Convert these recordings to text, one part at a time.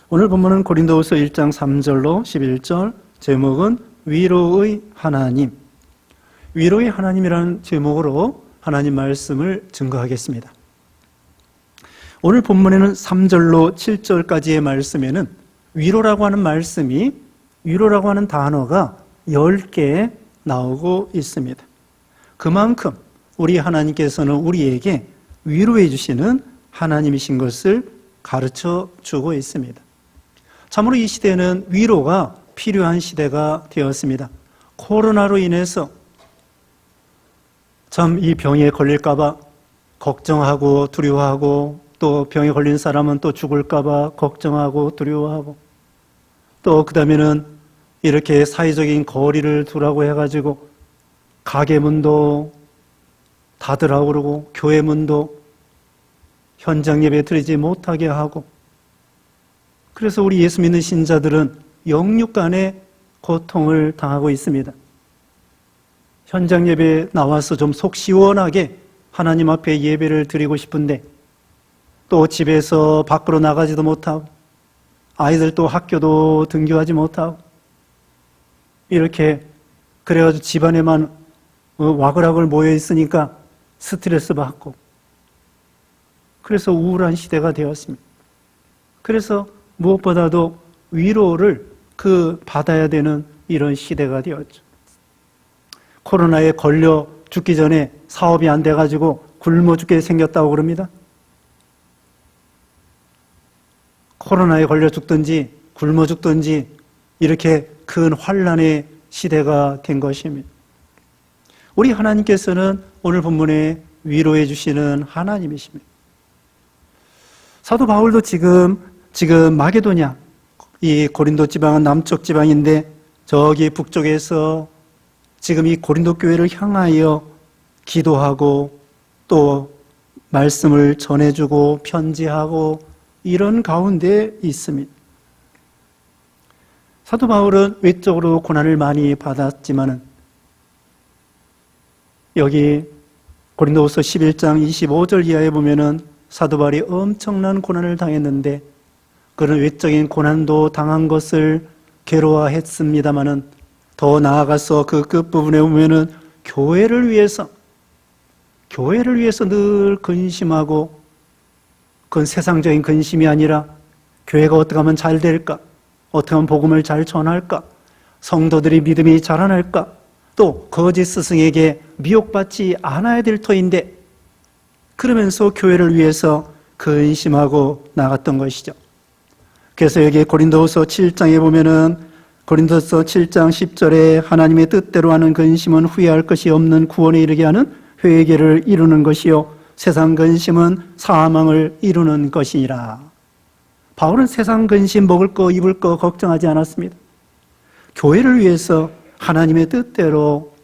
오늘 본문은 고린도후서 1장 3절로 11절, 제목은 위로의 하나님. 위로의 하나님이라는 제목으로 하나님 말씀을 증거하겠습니다. 오늘 본문에는 3절로 7절까지의 말씀에는 위로라고 하는 말씀이, 위로라고 하는 단어가 10개 나오고 있습니다. 그만큼 우리 하나님께서는 우리에게 위로해 주시는 하나님이신 것을 가르쳐 주고 있습니다. 참으로 이 시대는 위로가 필요한 시대가 되었습니다. 코로나로 인해서 참 이 병에 걸릴까봐 걱정하고 두려워하고, 또 병에 걸린 사람은 또 죽을까봐 걱정하고 두려워하고, 또 그 다음에는 이렇게 사회적인 거리를 두라고 해가지고 가게 문도 닫으라고 그러고 교회 문도 현장 예배 드리지 못하게 하고, 그래서 우리 예수 믿는 신자들은 영육 간의 고통을 당하고 있습니다. 현장 예배에 나와서 좀 속 시원하게 하나님 앞에 예배를 드리고 싶은데 또 집에서 밖으로 나가지도 못하고 아이들 또 학교도 등교하지 못하고, 이렇게 그래가지고 집안에만 와글와글 모여 있으니까 스트레스 받고, 그래서 우울한 시대가 되었습니다. 그래서 무엇보다도 위로를 받아야 되는 이런 시대가 되었죠. 코로나에 걸려 죽기 전에 사업이 안 돼가지고 굶어 죽게 생겼다고 그럽니다. 코로나에 걸려 죽든지 굶어 죽든지 이렇게 큰 환난의 시대가 된 것입니다. 우리 하나님께서는 오늘 본문에 위로해 주시는 하나님이십니다. 사도 바울도 지금 마게도냐, 이 고린도 지방은 남쪽 지방인데 저기 북쪽에서 지금 이 고린도 교회를 향하여 기도하고 또 말씀을 전해주고 편지하고 이런 가운데 있습니다. 사도 바울은 외적으로 고난을 많이 받았지만은 여기 고린도후서 11장 25절 이하에 보면은 사도 바울이 엄청난 고난을 당했는데, 그런 외적인 고난도 당한 것을 괴로워했습니다마는 더 나아가서 그 끝부분에 보면은 교회를 위해서 늘 근심하고, 그건 세상적인 근심이 아니라 교회가 어떻게 하면 잘 될까, 어떻게 하면 복음을 잘 전할까, 성도들이 믿음이 자라날까, 또 거짓 스승에게 미혹받지 않아야 될 터인데, 그러면서 교회를 위해서 근심하고 나갔던 것이죠. 그래서 여기 고린도후서 7장에 보면은 고린도서 7장 10절에 하나님의 뜻대로 하는 근심은 후회할 것이 없는 구원에 이르게 하는 회개를 이루는 것이요 세상 근심은 사망을 이루는 것이니라. 바울은 세상 근심 먹을 거 입을 거 걱정하지 않았습니다. 교회를 위해서 하나님의 뜻대로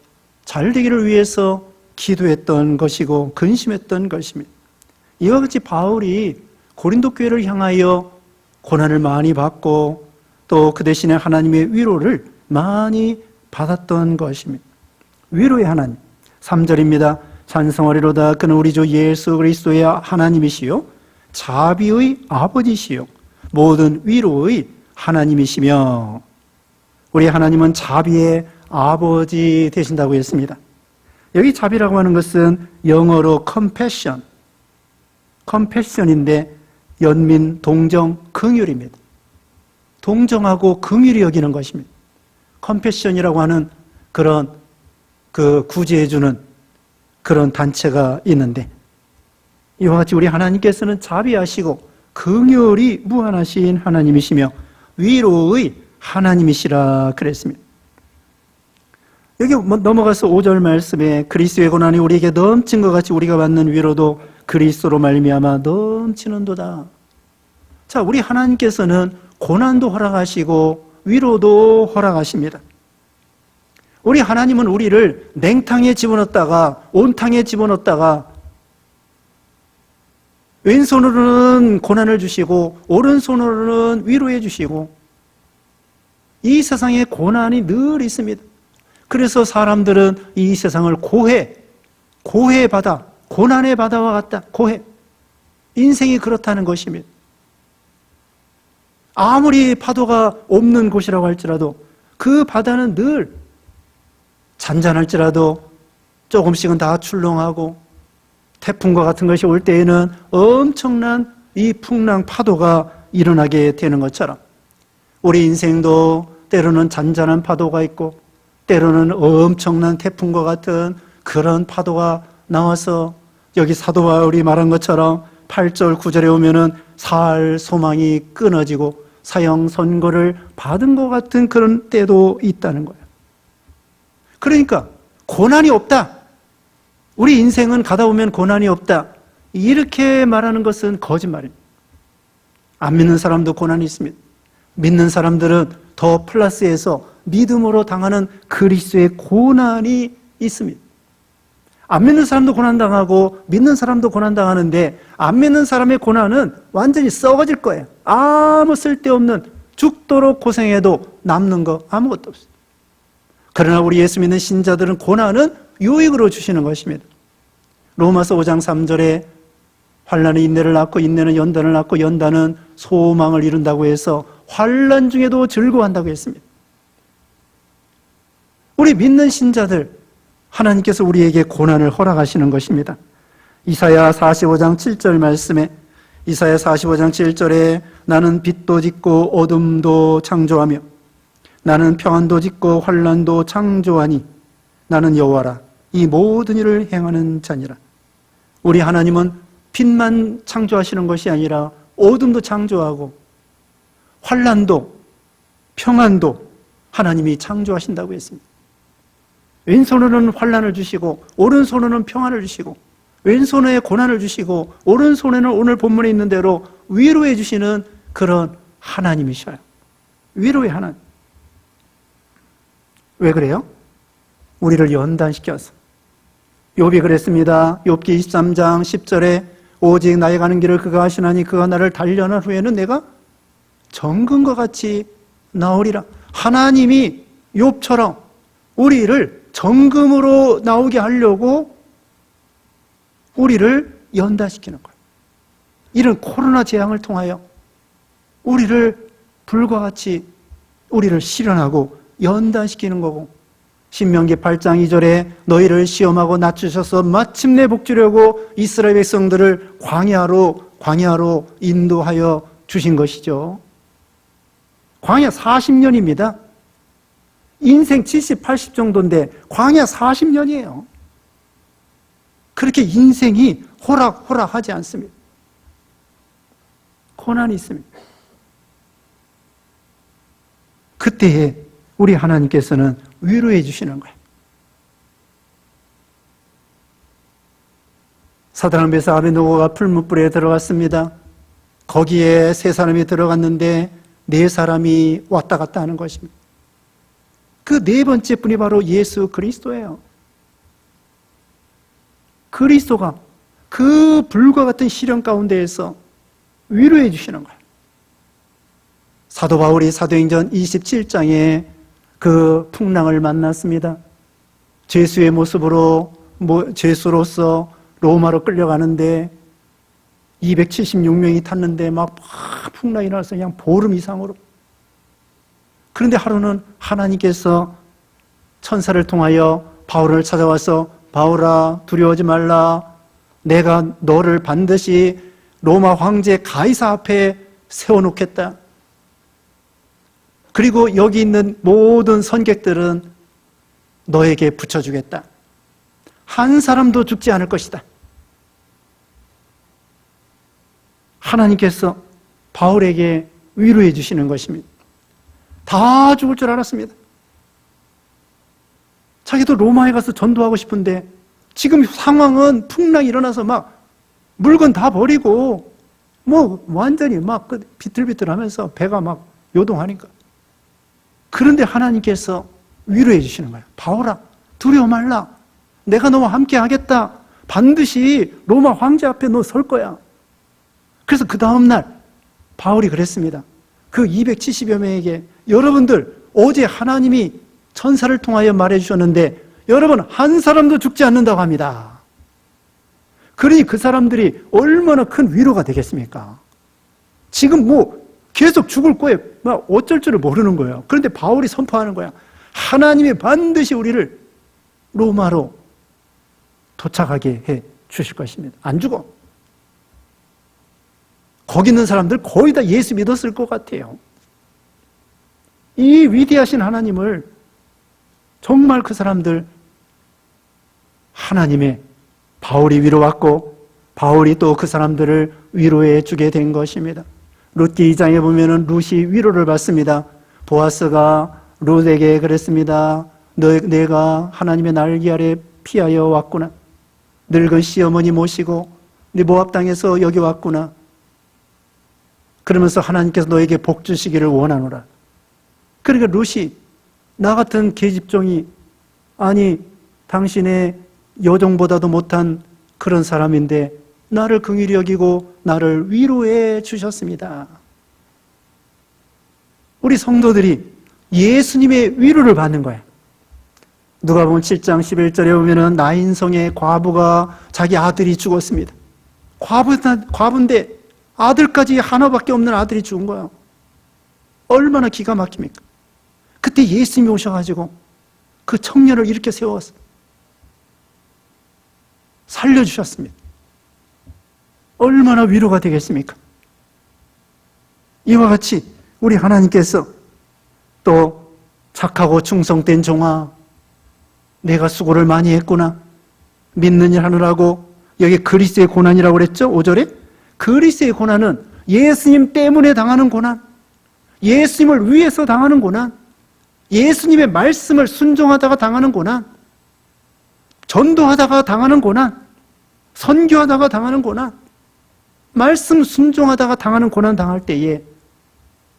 잘 되기를 위해서 기도했던 것이고 근심했던 것입니다. 이와 같이 바울이 고린도 교회를 향하여 고난을 많이 받고 또 그 대신에 하나님의 위로를 많이 받았던 것입니다. 위로의 하나님. 3절입니다. 찬송하리로다. 그는 우리 주 예수 그리스도의 하나님이시요 자비의 아버지시요 모든 위로의 하나님이시며, 우리 하나님은 자비의 아버지 되신다고 했습니다. 여기 자비라고 하는 것은 영어로 compassion인데 연민, 동정, 긍휼입니다. 동정하고 긍휼히 여기는 것입니다. compassion이라고 하는 그런 구제해주는 그런 단체가 있는데, 이와 같이 우리 하나님께서는 자비하시고 긍휼이 무한하신 하나님이시며 위로의 하나님이시라 그랬습니다. 여기 넘어가서 5절 말씀에 그리스도의 고난이 우리에게 넘친 것 같이 우리가 받는 위로도 그리스도로 말미암아 넘치는도다. 자, 우리 하나님께서는 고난도 허락하시고 위로도 허락하십니다. 우리 하나님은 우리를 냉탕에 집어넣었다가 온탕에 집어넣었다가 왼손으로는 고난을 주시고 오른손으로는 위로해 주시고, 이 세상에 고난이 늘 있습니다. 그래서 사람들은 이 세상을 고해 바다, 고난의 바다와 같다. 고해. 인생이 그렇다는 것입니다. 아무리 파도가 없는 곳이라고 할지라도 그 바다는 늘 잔잔할지라도 조금씩은 다 출렁하고 태풍과 같은 것이 올 때에는 엄청난 이 풍랑 파도가 일어나게 되는 것처럼 우리 인생도 때로는 잔잔한 파도가 있고 때로는 엄청난 태풍과 같은 그런 파도가 나와서 여기 사도 바울이 말한 것처럼 8절 9절에 오면은 살 소망이 끊어지고 사형 선고를 받은 것 같은 그런 때도 있다는 거예요. 그러니까 고난이 없다. 우리 인생은 가다 보면 고난이 없다. 이렇게 말하는 것은 거짓말입니다. 안 믿는 사람도 고난이 있습니다. 믿는 사람들은 더 플러스해서 믿음으로 당하는 그리스도의 고난이 있습니다. 안 믿는 사람도 고난당하고 믿는 사람도 고난당하는데 안 믿는 사람의 고난은 완전히 썩어질 거예요. 아무 쓸데없는 죽도록 고생해도 남는 거 아무것도 없어요. 그러나 우리 예수 믿는 신자들은 고난은 유익으로 주시는 것입니다. 로마서 5장 3절에 환난은 인내를 낳고 인내는 연단을 낳고 연단은 소망을 이룬다고 해서 환난 중에도 즐거워한다고 했습니다. 우리 믿는 신자들 하나님께서 우리에게 고난을 허락하시는 것입니다. 이사야 45장 7절 말씀에 이사야 45장 7절에 나는 빛도 짓고 어둠도 창조하며 나는 평안도 짓고 환난도 창조하니 나는 여호와라 이 모든 일을 행하는 자니라. 우리 하나님은 빛만 창조하시는 것이 아니라 어둠도 창조하고 환난도 평안도 하나님이 창조하신다고 했습니다. 왼손으로는 환난을 주시고 오른손으로는 평안을 주시고 왼손에 고난을 주시고 오른손에는 오늘 본문에 있는 대로 위로해 주시는 그런 하나님이셔요. 위로의 하나님. 왜 그래요? 우리를 연단시켜서. 욥이 그랬습니다. 욥기 23장 10절에 오직 나의 가는 길을 그가 하시나니 그가 나를 단련한 후에는 내가 정금과 같이 나오리라. 하나님이 욥처럼 우리를 정금으로 나오게 하려고 우리를 연단시키는 거예요. 이런 코로나 재앙을 통하여 우리를 불과 같이 우리를 실현하고 연단시키는 거고 신명기 8장 2절에 너희를 시험하고 낮추셔서 마침내 복주려고 이스라엘 백성들을 광야로 인도하여 주신 것이죠. 광야 40년입니다. 인생 70, 80 정도인데 광야 40년이에요. 그렇게 인생이 호락호락하지 않습니다. 고난이 있습니다. 그때에 우리 하나님께서는 위로해 주시는 거예요. 사드락메삭 아베노고가 풀무불에 들어갔습니다. 거기에 세 사람이 들어갔는데 네 사람이 왔다 갔다 하는 것입니다. 그 네 번째 분이 바로 예수 그리스도예요. 그리스도가 그 불과 같은 시련 가운데에서 위로해 주시는 거예요. 사도 바울이 사도행전 27장에 그 풍랑을 만났습니다. 죄수의 모습으로 죄수로서 로마로 끌려가는데 276명이 탔는데 막 풍랑이 나서 그냥 보름 이상으로. 그런데 하루는 하나님께서 천사를 통하여 바울을 찾아와서 바울아 두려워하지 말라. 내가 너를 반드시 로마 황제 가이사 앞에 세워놓겠다. 그리고 여기 있는 모든 선객들은 너에게 붙여주겠다. 한 사람도 죽지 않을 것이다. 하나님께서 바울에게 위로해 주시는 것입니다. 다 죽을 줄 알았습니다. 자기도 로마에 가서 전도하고 싶은데 지금 상황은 풍랑이 일어나서 막 물건 다 버리고 완전히 막 비틀비틀하면서 배가 막 요동하니까. 그런데 하나님께서 위로해 주시는 거예요. 바울아, 두려워 말라. 내가 너와 함께 하겠다. 반드시 로마 황제 앞에 너 설 거야. 그래서 그 다음날 바울이 그랬습니다. 그 270여 명에게 여러분들 어제 하나님이 천사를 통하여 말해 주셨는데 여러분 한 사람도 죽지 않는다고 합니다. 그러니 그 사람들이 얼마나 큰 위로가 되겠습니까? 지금 계속 죽을 거예요. 막 어쩔 줄을 모르는 거예요. 그런데 바울이 선포하는 거야. 하나님이 반드시 우리를 로마로 도착하게 해 주실 것입니다. 안 죽어. 거기 있는 사람들 거의 다 예수 믿었을 것 같아요. 이 위대하신 하나님을 정말 그 사람들 하나님의 바울이 위로받고 바울이 또 그 사람들을 위로해 주게 된 것입니다. 룻기 2장에 보면은 룻이 위로를 받습니다. 보아스가 룻에게 그랬습니다. 내가 하나님의 날개 아래 피하여 왔구나. 늙은 시어머니 모시고 네 모압 땅에서 여기 왔구나. 그러면서 하나님께서 너에게 복 주시기를 원하노라. 그러니까 룻이 나 같은 계집종이 아니 당신의 여종보다도 못한 그런 사람인데 나를 긍휼히 여기고 나를 위로해 주셨습니다. 우리 성도들이 예수님의 위로를 받는 거예요. 누가복음 7장 11절에 보면은 나인성의 과부가 자기 아들이 죽었습니다. 과부인데 아들까지 하나밖에 없는 아들이 죽은 거예요. 얼마나 기가 막힙니까? 그때 예수님이 오셔가지고 그 청년을 이렇게 세워서 살려주셨습니다. 얼마나 위로가 되겠습니까? 이와 같이 우리 하나님께서 또 착하고 충성된 종아, 내가 수고를 많이 했구나. 믿는 일 하느라고. 여기 그리스도의 고난이라고 그랬죠? 5절에. 그리스도의 고난은 예수님 때문에 당하는 고난, 예수님을 위해서 당하는 고난, 예수님의 말씀을 순종하다가 당하는 고난, 전도하다가 당하는 고난, 선교하다가 당하는 고난, 말씀 순종하다가 당하는 고난 당할 때에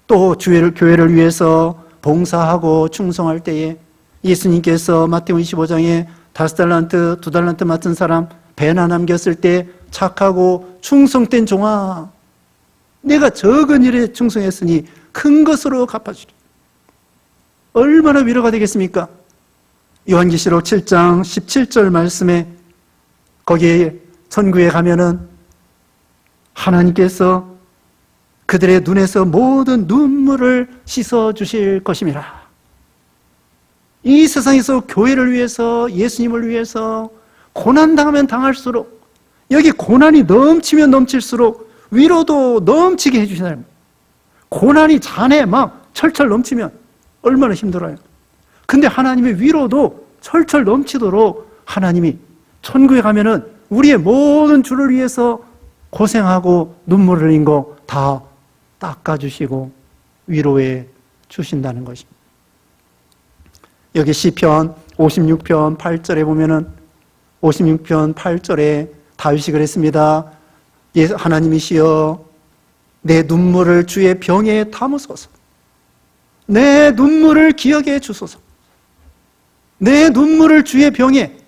또 교회를 위해서 봉사하고 충성할 때에 예수님께서 마태복음 25장에 5달란트, 2달란트 맡은 사람 배나 남겼을 때 착하고 충성된 종아, 내가 적은 일에 충성했으니 큰 것으로 갚아주리. 얼마나 위로가 되겠습니까? 요한계시록 7장 17절 말씀에 거기에 천국에 가면은 하나님께서 그들의 눈에서 모든 눈물을 씻어주실 것임이라. 이 세상에서 교회를 위해서 예수님을 위해서 고난당하면 당할수록 여기 고난이 넘치면 넘칠수록 위로도 넘치게 해주시나요? 고난이 잔에 막 철철 넘치면 얼마나 힘들어요. 근데 하나님의 위로도 철철 넘치도록 하나님이 천국에 가면은 우리의 모든 주를 위해서 고생하고 눈물을 흘린 거 다 닦아주시고 위로해 주신다는 것입니다. 여기 시편 56편 8절에 보면은 56편 8절에 다윗이 그랬습니다. 하나님이시여 내 눈물을 주의 병에 담으소서. 내 눈물을 기억해 주소서. 내 눈물을 주의 병에.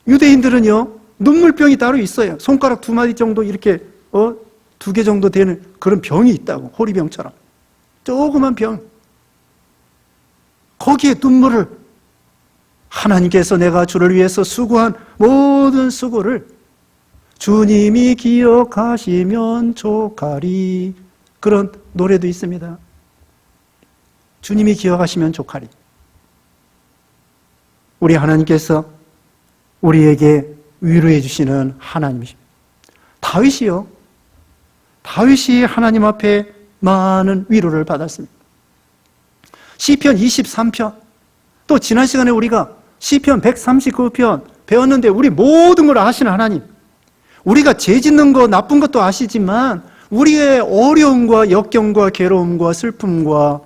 유대인들은요 눈물병이 따로 있어요. 손가락 2마디 정도 이렇게 2개 정도 되는 그런 병이 있다고. 호리병처럼 조그만 병. 거기에 눈물을 하나님께서 내가 주를 위해서 수고한 모든 수고를 주님이 기억하시면 좋가리. 그런 노래도 있습니다. 주님이 기억하시면 좋가리. 우리 하나님께서 우리에게 위로해 주시는 하나님이십니다. 다윗이 하나님 앞에 많은 위로를 받았습니다. 시편 23편, 또 지난 시간에 우리가 시편 139편 배웠는데 우리 모든 걸 아시는 하나님, 우리가 죄 짓는 거 나쁜 것도 아시지만 우리의 어려움과 역경과 괴로움과 슬픔과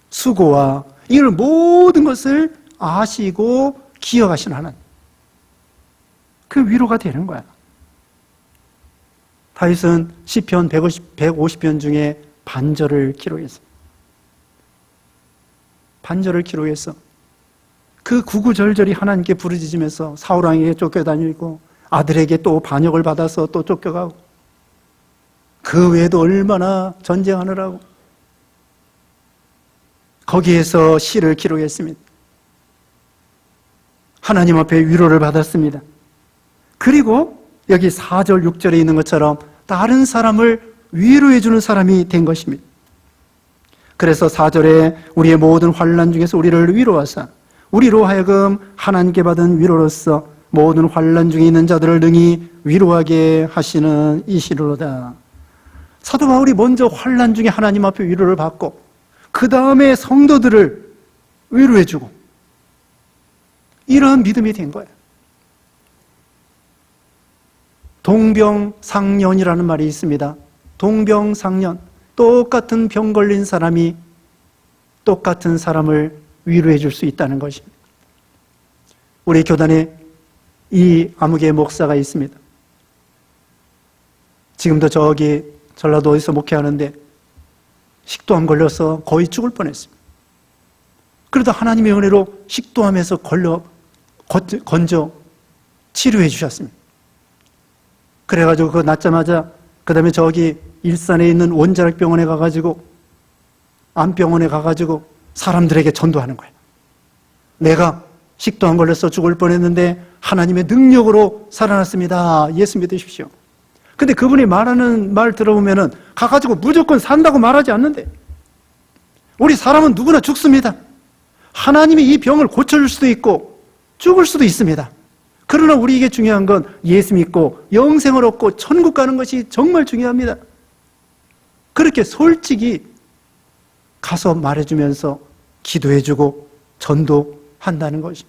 수고와 이런 모든 것을 아시고 기억하시는 하나님, 그 위로가 되는 거야. 다윗은 시편 150편 중에 반절을 기록했어. 반절을 기록해서 그 구구절절히 하나님께 부르짖으면서 사울왕에게 쫓겨다니고 아들에게 또 반역을 받아서 또 쫓겨가고 그 외에도 얼마나 전쟁하느라고 거기에서 시를 기록했습니다. 하나님 앞에 위로를 받았습니다. 그리고 여기 4절 6절에 있는 것처럼 다른 사람을 위로해 주는 사람이 된 것입니다. 그래서 4절에 우리의 모든 환난 중에서 우리를 위로하사 우리로 하여금 하나님께 받은 위로로서 모든 환난 중에 있는 자들을 능히 위로하게 하시는 이시로다. 사도 바울이 먼저 환난 중에 하나님 앞에 위로를 받고 그 다음에 성도들을 위로해주고 이러한 믿음이 된 거예요. 동병상련이라는 말이 있습니다. 동병상련, 똑같은 병 걸린 사람이 똑같은 사람을 위로해 줄 수 있다는 것입니다. 우리 교단에 이 아무개 목사가 있습니다. 지금도 저기 전라도에서 목회하는데 식도암 걸려서 거의 죽을 뻔했습니다. 그러다 하나님의 은혜로 식도암에서 건져 치료해 주셨습니다. 그래가지고 그거 낫자마자 그 다음에 저기 일산에 있는 원자력병원에 가가지고 암병원에 가가지고 사람들에게 전도하는 거예요. 내가 식도암 걸려서 죽을 뻔했는데 하나님의 능력으로 살아났습니다. 예수 믿으십시오. 근데 그분이 말하는 말 들어보면은 가가지고 무조건 산다고 말하지 않는데 우리 사람은 누구나 죽습니다. 하나님이 이 병을 고쳐줄 수도 있고 죽을 수도 있습니다. 그러나 우리에게 중요한 건 예수 믿고 영생을 얻고 천국 가는 것이 정말 중요합니다. 그렇게 솔직히 가서 말해주면서 기도해주고 전도한다는 것이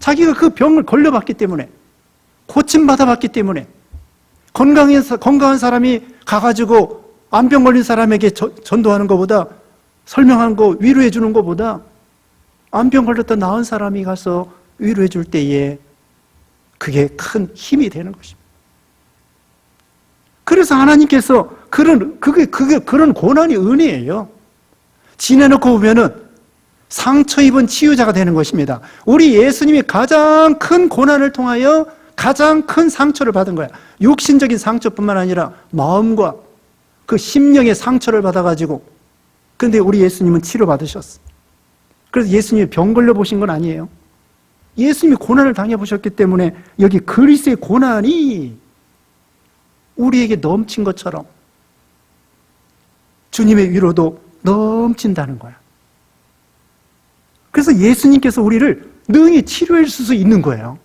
자기가 그 병을 걸려봤기 때문에 고침받아봤기 때문에 건강한 사람이 가가지고 암병 걸린 사람에게 전도하는 것보다 설명하는 거 위로해 주는 것보다 암병 걸렸다 나은 사람이 가서 위로해 줄 때에 그게 큰 힘이 되는 것입니다. 그래서 하나님께서 그런 고난이 은혜예요. 지내놓고 보면은 상처 입은 치유자가 되는 것입니다. 우리 예수님이 가장 큰 고난을 통하여 가장 큰 상처를 받은 거야. 육신적인 상처뿐만 아니라 마음과 그 심령의 상처를 받아가지고 근데 우리 예수님은 치료받으셨어. 그래서 예수님이 병 걸려보신 건 아니에요. 예수님이 고난을 당해보셨기 때문에 여기 그리스도의 고난이 우리에게 넘친 것처럼 주님의 위로도 넘친다는 거야. 그래서 예수님께서 우리를 능히 치료해 줄 수 있는 거예요.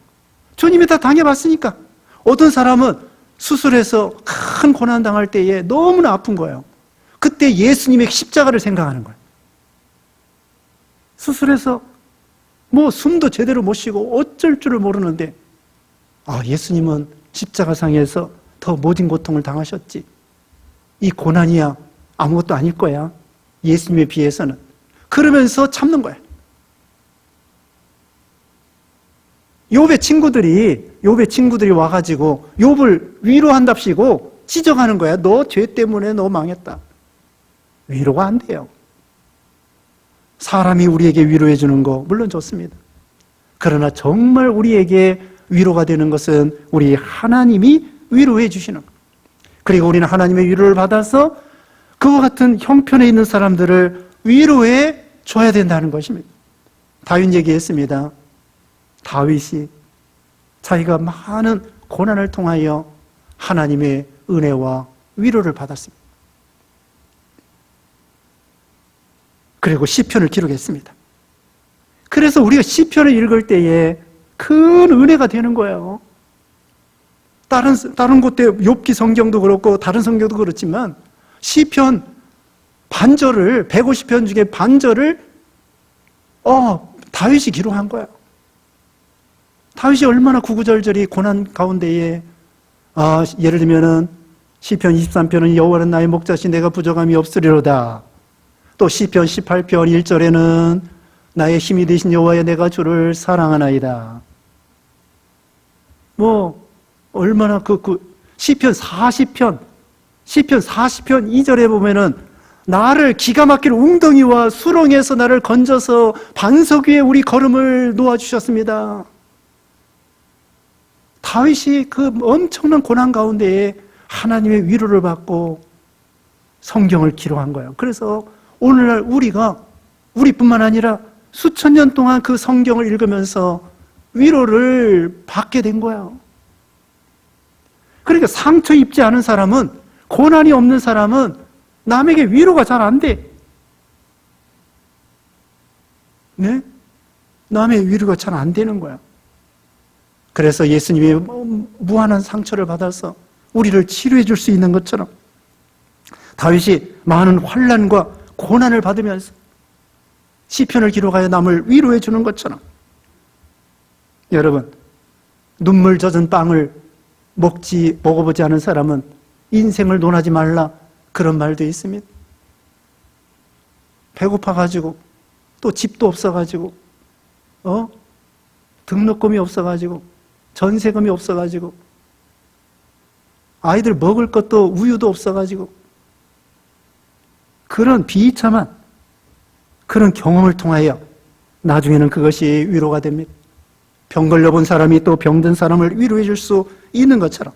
주님이 다 당해봤으니까. 어떤 사람은 수술해서 큰 고난 당할 때에 너무나 아픈 거예요. 그때 예수님의 십자가를 생각하는 거예요. 수술해서 숨도 제대로 못 쉬고 어쩔 줄을 모르는데 예수님은 십자가상에서 더 모진 고통을 당하셨지. 이 고난이야 아무것도 아닐 거야. 예수님에 비해서는. 그러면서 참는 거야. 욥의 친구들이 와가지고 욥을 위로한답시고 지적하는 거야. 너 죄 때문에 너 망했다. 위로가 안 돼요. 사람이 우리에게 위로해 주는 거 물론 좋습니다. 그러나 정말 우리에게 위로가 되는 것은 우리 하나님이 위로해 주시는 것. 그리고 우리는 하나님의 위로를 받아서 그와 같은 형편에 있는 사람들을 위로해 줘야 된다는 것입니다. 다윗 얘기했습니다. 다윗이 자기가 많은 고난을 통하여 하나님의 은혜와 위로를 받았습니다. 그리고 시편을 기록했습니다. 그래서 우리가 시편을 읽을 때에 큰 은혜가 되는 거예요. 다른 곳에 욥기 성경도 그렇고 다른 성경도 그렇지만 시편 반절을 150편 중에 반절을 다윗이 기록한 거예요. 다윗이 얼마나 구구절절히 고난 가운데에 예를 들면은 시편 23편은 여호와는 나의 목자시 내가 부족함이 없으리로다. 또 시편 18편 1절에는 나의 힘이 되신 여호와여 내가 주를 사랑하나이다. 얼마나 시편 40편 2절에 보면은 나를 기가 막힐 웅덩이와 수렁에서 나를 건져서 반석 위에 우리 걸음을 놓아주셨습니다. 다윗이 그 엄청난 고난 가운데에 하나님의 위로를 받고 성경을 기록한 거예요. 그래서 오늘날 우리뿐만 아니라 수천 년 동안 그 성경을 읽으면서 위로를 받게 된 거예요. 그러니까 상처 입지 않은 사람은, 고난이 없는 사람은 남에게 위로가 잘 안 돼. 네? 남의 위로가 잘 안 되는 거야. 그래서 예수님이 무한한 상처를 받아서 우리를 치료해 줄 수 있는 것처럼 다윗이 많은 환난과 고난을 받으면서 시편을 기록하여 남을 위로해 주는 것처럼 여러분, 눈물 젖은 빵을 먹어보지 않은 사람은 인생을 논하지 말라, 그런 말도 있습니다. 배고파가지고 또 집도 없어가지고 등록금이 없어가지고 전세금이 없어가지고 아이들 먹을 것도 우유도 없어가지고 그런 비참한 그런 경험을 통하여 나중에는 그것이 위로가 됩니다. 병 걸려본 사람이 또 병든 사람을 위로해 줄 수 있는 것처럼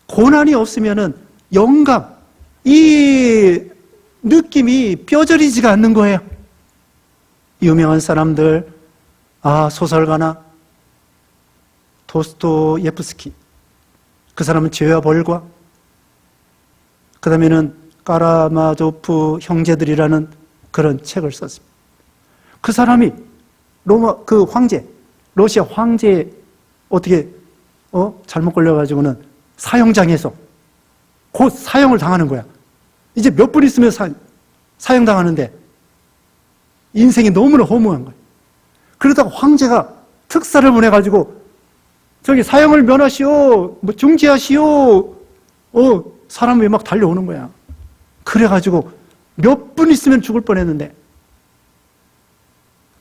고난이 없으면은 영감, 이 느낌이 뼈저리지가 않는 거예요. 유명한 사람들, 소설가나 도스토예프스키, 그 사람은 죄와 벌과, 그 다음에는 까라마조프 형제들이라는 그런 책을 썼습니다. 그 사람이 러시아 황제에 어떻게 잘못 걸려가지고는 사형장에서 곧 사형을 당하는 거야. 이제 몇 분 있으면 사형당하는데 인생이 너무나 허무한 거야. 그러다가 황제가 특사를 보내가지고 저기 사형을 면하시오, 중지하시오, 사람이 막 달려오는 거야. 그래가지고 몇 분 있으면 죽을 뻔했는데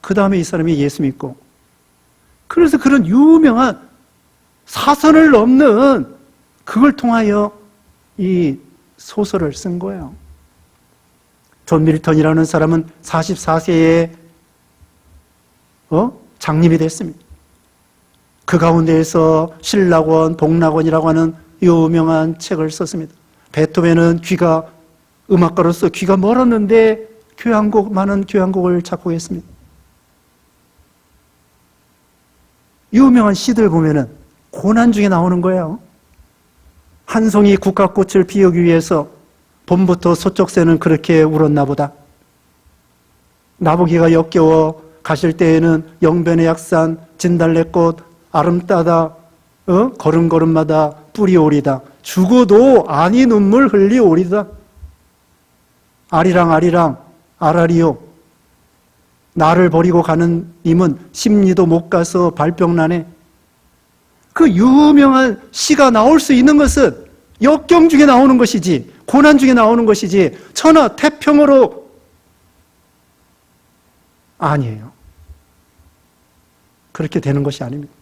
그 다음에 이 사람이 예수 믿고, 그래서 그런 유명한 사선을 넘는 그걸 통하여 이 소설을 쓴 거예요. 존 밀턴이라는 사람은 44세에 장님이 됐습니다. 그 가운데에서 신락원, 복락원이라고 하는 유명한 책을 썼습니다. 베토벤은 음악가로서 귀가 멀었는데 많은 교향곡을 작곡했습니다. 유명한 시들 보면은 고난 중에 나오는 거예요. 한 송이 국화꽃을 피우기 위해서 봄부터 서쪽새는 그렇게 울었나 보다. 나보기가 역겨워 가실 때에는 영변의 약산 진달래꽃 아름다다 걸음걸음마다 뿌리 오리다. 죽어도 아니 눈물 흘리 오리다. 아리랑 아리랑 아라리요. 나를 버리고 가는 님은 심리도 못 가서 발병나네. 그 유명한 시가 나올 수 있는 것은 역경 중에 나오는 것이지, 고난 중에 나오는 것이지, 천하 태평으로 아니에요. 그렇게 되는 것이 아닙니다.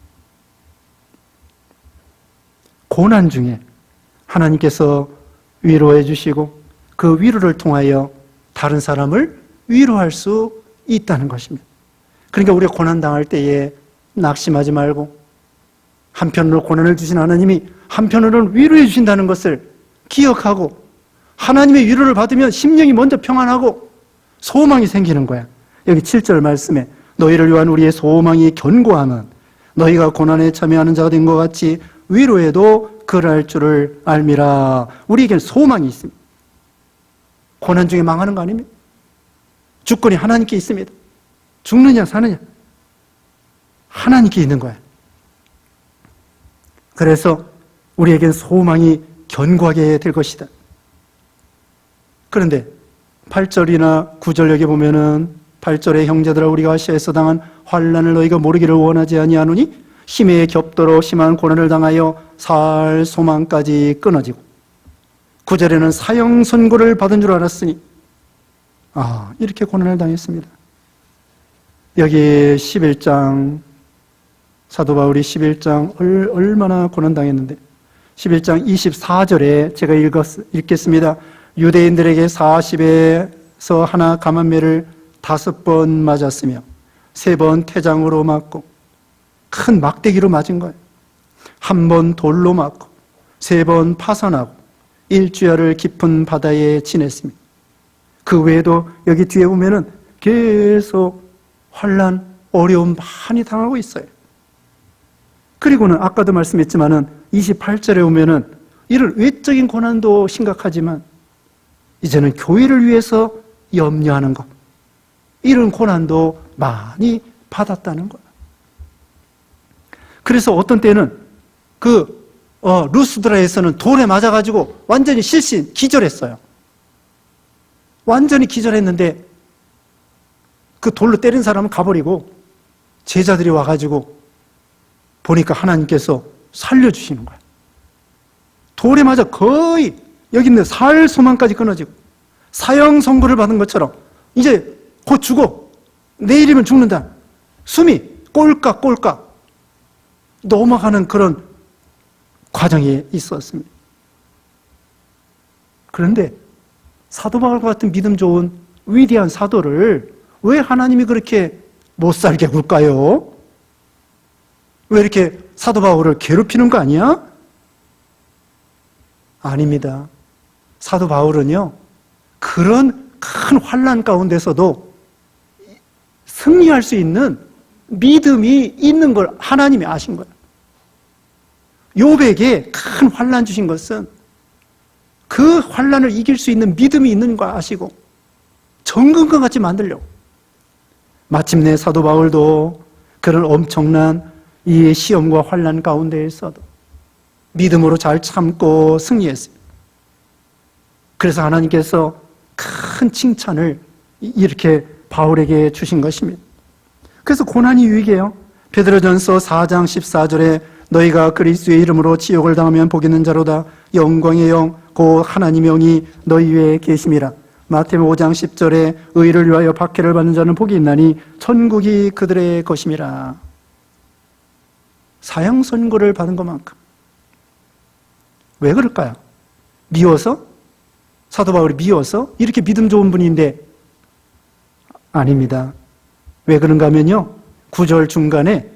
고난 중에 하나님께서 위로해 주시고 그 위로를 통하여 다른 사람을 위로할 수 있다는 것입니다. 그러니까 우리가 고난 당할 때에 낙심하지 말고, 한편으로 고난을 주신 하나님이 한편으로는 위로해 주신다는 것을 기억하고, 하나님의 위로를 받으면 심령이 먼저 평안하고 소망이 생기는 거야. 여기 7절 말씀에 너희를 위한 우리의 소망이 견고함은 너희가 고난에 참여하는 자가 된 것 같이 위로에도 그럴 줄을 알미라. 우리에겐 소망이 있습니다. 고난 중에 망하는 거 아닙니까? 주권이 하나님께 있습니다. 죽느냐 사느냐 하나님께 있는 거야. 그래서 우리에겐 소망이 견고하게 될 것이다. 그런데 8절이나 9절 여기 보면은 8절에 형제들아 우리가 아시아에서 당한 환난을 너희가 모르기를 원하지 아니하노니 힘에 겹도록 심한 고난을 당하여 살 소망까지 끊어지고, 9절에는 사형 선고를 받은 줄 알았으니 이렇게 고난을 당했습니다. 여기 11장 사도 바울이 11장 얼마나 고난당했는데 11장 24절에 제가 읽겠습니다. 유대인들에게 40에서 하나 감한매를 5번 맞았으며 3번 태장으로 맞고 큰 막대기로 맞은 거예요. 1번 돌로 맞고 3번 파선하고 1주야를 깊은 바다에 지냈습니다. 그 외에도 여기 뒤에 보면은 계속 환난, 어려움 많이 당하고 있어요. 그리고는 아까도 말씀했지만은 28절에 오면은 이런 외적인 고난도 심각하지만 이제는 교회를 위해서 염려하는 것, 이런 고난도 많이 받았다는 거예요. 그래서 어떤 때는 루스드라에서는 돌에 맞아가지고 완전히 실신, 기절했어요. 완전히 기절했는데 그 돌로 때린 사람은 가버리고 제자들이 와가지고 보니까 하나님께서 살려주시는 거예요. 돌에 맞아 거의 여기 있는 살 소망까지 끊어지고 사형 선고를 받은 것처럼 이제 곧 죽어. 내일이면 죽는다. 숨이 꼴깍꼴깍 넘어가는 그런 과정이 있었습니다. 그런데 사도 바울과 같은 믿음 좋은 위대한 사도를 왜 하나님이 그렇게 못 살게 굴까요? 왜 이렇게 사도 바울을 괴롭히는 거 아니야? 아닙니다. 사도 바울은요, 그런 큰 환난 가운데서도 승리할 수 있는 믿음이 있는 걸 하나님이 아신 거예요. 욥에게 큰 환난 주신 것은 그 환난을 이길 수 있는 믿음이 있는 걸 아시고 정금과 같이 만들려고. 마침내 사도 바울도 그런 엄청난 이 시험과 환난 가운데에서도 믿음으로 잘 참고 승리했어요. 그래서 하나님께서 큰 칭찬을 이렇게 바울에게 주신 것입니다. 그래서 고난이 유익해요. 베드로전서 4장 14절에 너희가 그리스도의 이름으로 지옥을 당하면 복 있는 자로다. 영광의 영 곧 하나님의 영이 너희 위에 계심이라. 마태복음 5장 10절에 의를 위하여 박해를 받는 자는 복이 있나니 천국이 그들의 것임이라. 사형 선고를 받은 것만큼. 왜 그럴까요? 미워서? 사도 바울이 미워서? 이렇게 믿음 좋은 분인데 아닙니다. 왜 그런가 하면요, 9절 중간에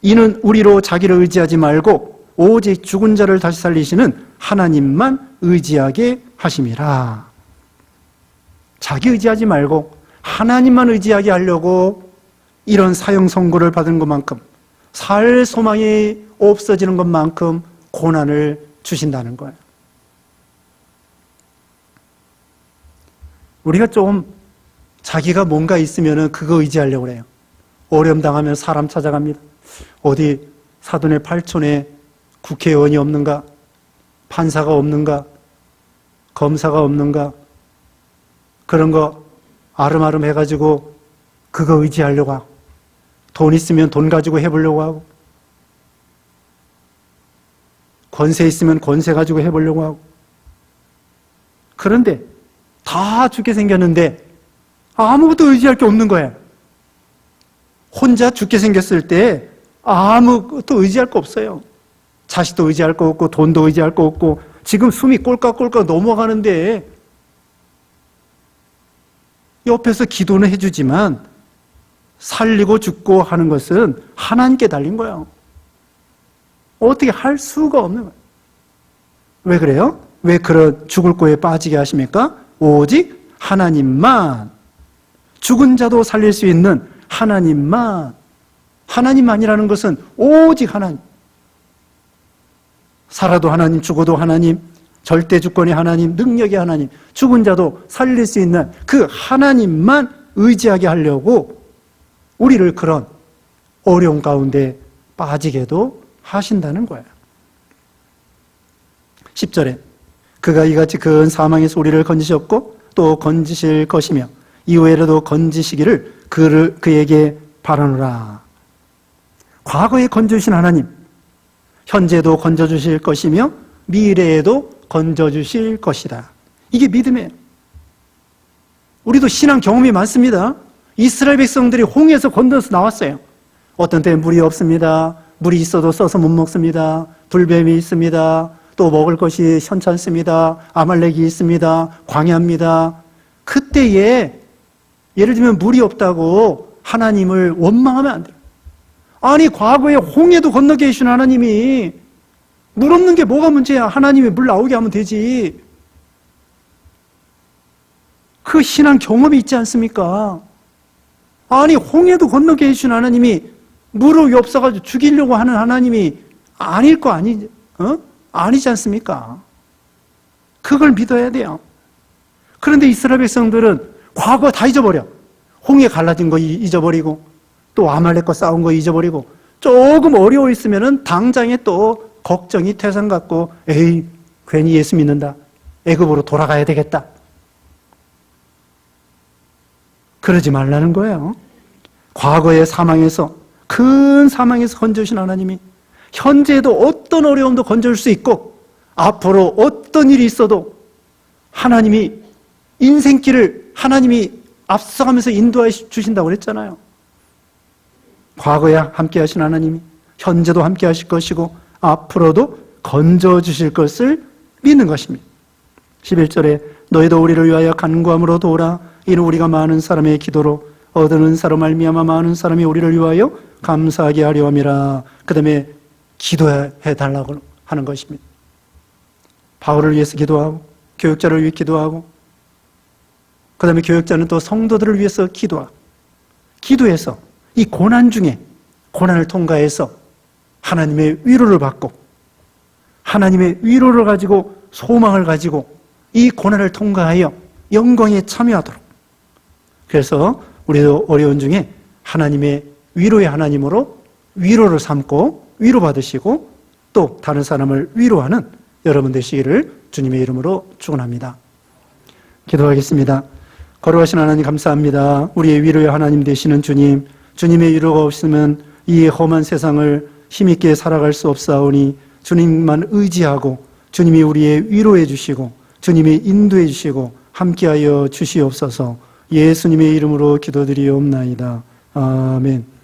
이는 우리로 자기를 의지하지 말고 오직 죽은 자를 다시 살리시는 하나님만 의지하게 하심이라. 자기 의지하지 말고 하나님만 의지하게 하려고 이런 사형 선고를 받은 것만큼, 살 소망이 없어지는 것만큼 고난을 주신다는 거예요. 우리가 좀 자기가 뭔가 있으면 그거 의지하려고 그래요. 어려움 당하면 사람 찾아갑니다. 어디 사돈의 팔촌에 국회의원이 없는가? 판사가 없는가? 검사가 없는가? 그런 거 아름아름 해가지고 그거 의지하려고 하고, 돈 있으면 돈 가지고 해보려고 하고, 권세 있으면 권세 가지고 해보려고 하고. 그런데 다 죽게 생겼는데 아무것도 의지할 게 없는 거예요. 혼자 죽게 생겼을 때 아무것도 의지할 거 없어요. 자식도 의지할 거 없고 돈도 의지할 거 없고 지금 숨이 꼴깍꼴깍 넘어가는데 옆에서 기도는 해주지만 살리고 죽고 하는 것은 하나님께 달린 거예요. 어떻게 할 수가 없는 거예요. 왜 그래요? 왜 그런 죽을 고에 빠지게 하십니까? 오직 하나님만, 죽은 자도 살릴 수 있는 하나님만이라는 것은 오직 하나님. 살아도 하나님, 죽어도 하나님, 절대 주권이 하나님, 능력이 하나님, 죽은 자도 살릴 수 있는 그 하나님만 의지하게 하려고 우리를 그런 어려운 가운데 빠지게도 하신다는 거예요. 10절에 그가 이같이 큰 사망에서 우리를 건지셨고 또 건지실 것이며 이후에라도 건지시기를 그에게 바라노라. 과거에 건져주신 하나님, 현재도 건져주실 것이며 미래에도 건져주실 것이다. 이게 믿음이에요. 우리도 신앙 경험이 많습니다. 이스라엘 백성들이 홍해에서 건너서 나왔어요. 어떤 때는 물이 없습니다. 물이 있어도 써서 못 먹습니다. 불뱀이 있습니다. 또 먹을 것이 현찮습니다. 아말렉이 있습니다. 광야입니다. 그때에 예를 들면 물이 없다고 하나님을 원망하면 안 돼요. 아니 과거에 홍해도 건너게 해주신 하나님이 물 없는 게 뭐가 문제야. 하나님이 물 나오게 하면 되지. 그 신앙 경험이 있지 않습니까? 아니 홍해도 건너게 해주신 하나님이 물이 없어가지고 죽이려고 하는 하나님이 아닐 거 아니지 않습니까? 그걸 믿어야 돼요. 그런데 이스라엘 백성들은 과거 다 잊어버려. 홍해 갈라진 거 잊어버리고 또 아말렉과 싸운 거 잊어버리고 조금 어려워 있으면은 당장에 또 걱정이 태산 같고 에이 괜히 예수 믿는다. 애굽으로 돌아가야 되겠다. 그러지 말라는 거예요. 과거의 사망에서 큰 사망에서 건져주신 하나님이 현재에도 어떤 어려움도 건져줄 수 있고 앞으로 어떤 일이 있어도 하나님이 인생길을 하나님이 앞서가면서 인도해 주신다고 그랬잖아요. 과거에 함께 하신 하나님이 현재도 함께 하실 것이고 앞으로도 건져주실 것을 믿는 것입니다. 11절에 너희도 우리를 위하여 간구함으로 도우라. 이는 우리가 많은 사람의 기도로 얻은 사람 말미암아 많은 사람이 우리를 위하여 감사하게 하려 함이라. 그 다음에 기도해 달라고 하는 것입니다. 바울을 위해서 기도하고 교육자를 위해 기도하고 그 다음에 교육자는 또 성도들을 위해서 기도하고 기도해서 이 고난 중에 고난을 통과해서 하나님의 위로를 받고 하나님의 위로를 가지고 소망을 가지고 이 고난을 통과하여 영광에 참여하도록. 그래서 우리도 어려운 중에 하나님의 위로의 하나님으로 위로를 삼고 위로받으시고 또 다른 사람을 위로하는 여러분 되시기를 주님의 이름으로 축원합니다. 기도하겠습니다. 거룩하신 하나님 감사합니다. 우리의 위로의 하나님 되시는 주님, 주님의 위로가 없으면 이 험한 세상을 힘있게 살아갈 수 없사오니 주님만 의지하고 주님이 우리의 위로해 주시고 주님이 인도해 주시고 함께하여 주시옵소서. 예수님의 이름으로 기도드리옵나이다. 아멘.